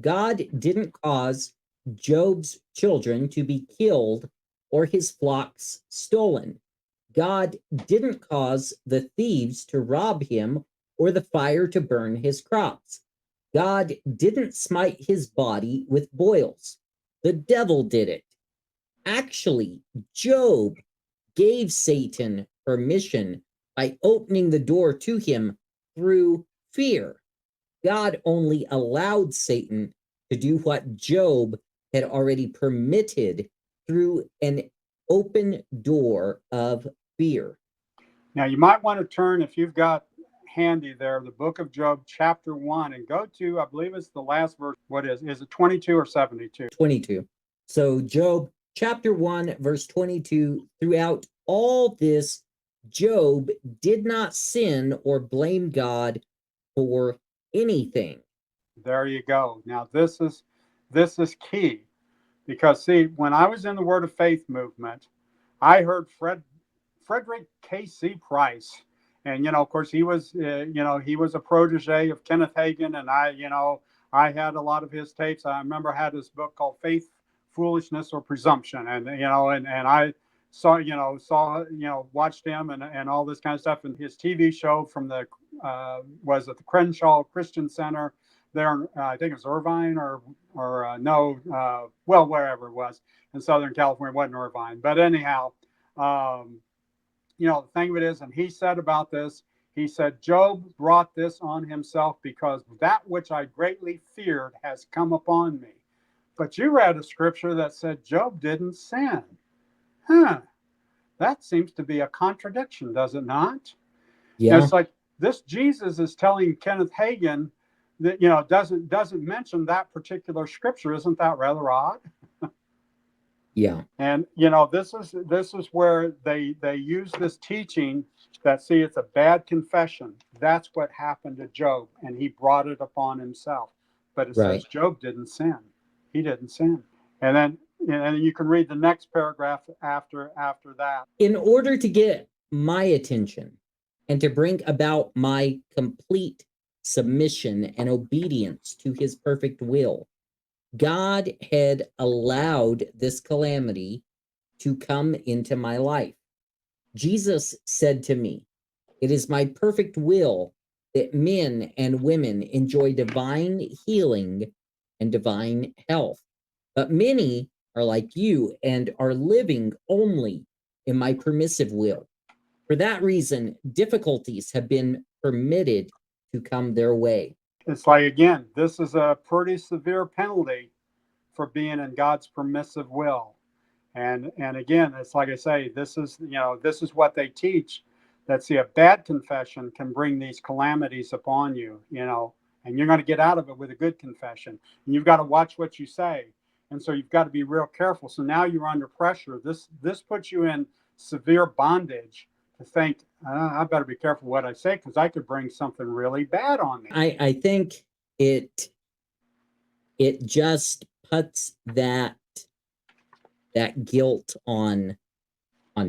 God didn't cause Job's children to be killed or his flocks stolen. God didn't cause the thieves to rob him or the fire to burn his crops. God didn't smite his body with boils. The devil did it. Actually, Job gave Satan permission by opening the door to him through fear. God only allowed Satan to do what Job had already permitted through an open door of fear. Now, you might want to turn, if you've got handy there, the book of Job, chapter 1, and go to, I believe it's the last verse. What is it 22 or 72? 22. So, Job chapter 1, verse 22, throughout all this, Job did not sin or blame God for anything. There you go. Now, this is key, because see, when I was in the Word of Faith movement, I heard Frederick K.C. Price, and of course, he was he was a protege of Kenneth Hagin, and I had a lot of his tapes. I remember I had this book called Faith, Foolishness, or Presumption, and I watched him and all this kind of stuff, and his TV show from the was at the Crenshaw Christian Center there, I think it was Irvine or wherever it was in Southern California. It wasn't Irvine, but anyhow, the thing of it is, and he said about this, he said, Job brought this on himself because that which I greatly feared has come upon me. But you read a scripture that said Job didn't sin. That seems to be a contradiction, does it not? Yeah. And it's like this Jesus is telling Kenneth Hagin that doesn't mention that particular scripture. Isn't that rather odd? Yeah. And this is where they use this teaching that, see, it's a bad confession. That's what happened to Job, and he brought it upon himself. But it says Job didn't sin. He didn't sin. And then you can read the next paragraph after that. In order to get my attention and to bring about my complete submission and obedience to his perfect will, God had allowed this calamity to come into my life. Jesus said to me, "It is my perfect will that men and women enjoy divine healing and divine health. But many are like you and are living only in my permissive will. For that reason, difficulties have been permitted to come their way." It's like, again, this is a pretty severe penalty for being in God's permissive will. And again, it's like I say, this is what they teach, that, see, a bad confession can bring these calamities upon you, and you're going to get out of it with a good confession. And you've got to watch what you say. And so you've got to be real careful. So now you're under pressure. This puts you in severe bondage to think, I better be careful what I say, because I could bring something really bad on me. I think it just puts that guilt on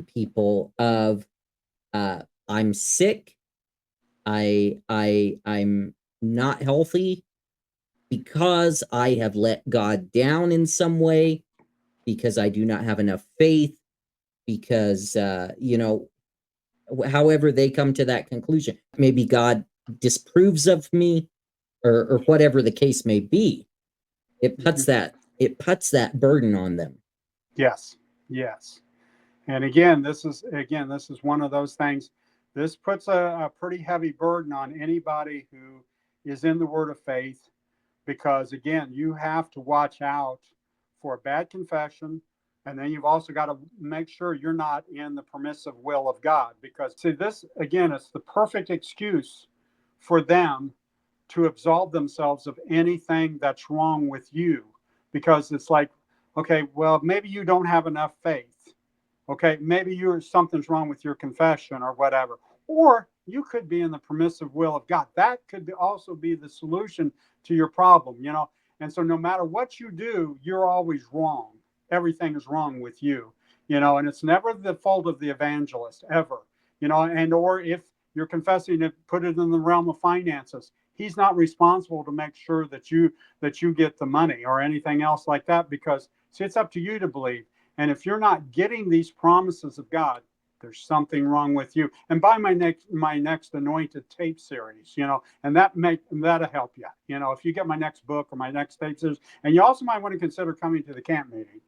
people of I'm sick, I'm not healthy because I have let God down in some way, because I do not have enough faith, because however they come to that conclusion, maybe God disapproves of me, or whatever the case may be. It puts that burden on them. Yes. And again, this is one of those things. This puts a pretty heavy burden on anybody who is in the Word of Faith, because again, you have to watch out for a bad confession, and then you've also got to make sure you're not in the permissive will of God, because, see, this again, it's the perfect excuse for them to absolve themselves of anything that's wrong with you, because it's like, okay, well, maybe you don't have enough faith. Okay, maybe something's wrong with your confession or whatever. Or you could be in the permissive will of God. That could also be the solution to your problem, And so no matter what you do, you're always wrong. Everything is wrong with you, and it's never the fault of the evangelist, ever, and or if you're confessing to put it in the realm of finances, he's not responsible to make sure that you get the money or anything else like that, because see, it's up to you to believe. And if you're not getting these promises of God, there's something wrong with you. And buy my next anointed tape series, and that'll help you. If you get my next book or my next tape series, and you also might want to consider coming to the camp meeting.